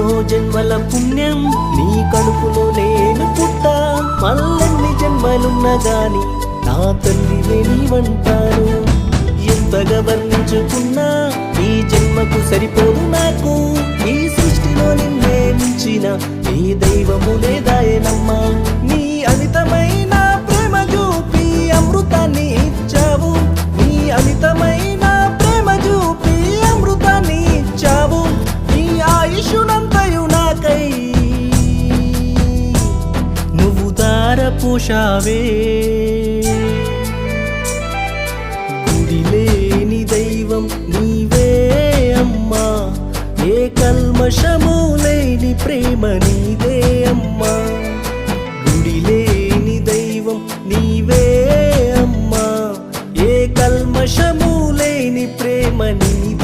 ఎన్నో జన్మల పుణ్యం నీ కడుపులో నేను పుట్టా మల్లెన్ని జన్మలున్నా గాని నా తల్లివే నీవంటాను ఎంతగా వర్ణించుకున్నా ఈ జన్మకు సరిపోదు నాకు ఈ సృష్టిలో నిన్నే మించిన నీ దైవము లేదాయనమ్మా నీ అమితమైన ప్రేమ చూపి అమృతాన్ని ఇచ్చావు నీ అమితమైన ప్రేమ చూపి అమృతాన్ని ఇచ్చావు నీ ఆయుష్నంతయు నాకై నువ్వు దార పోషావే గుడిలేని దైవం నీవే అమ్మా ఏ కల్మషము లేని ప్రేమ నీదే అమ్మా గుడిలేని దైవం నీవే అమ్మా ఏ కల్మషము లేని ప్రేమ నీదే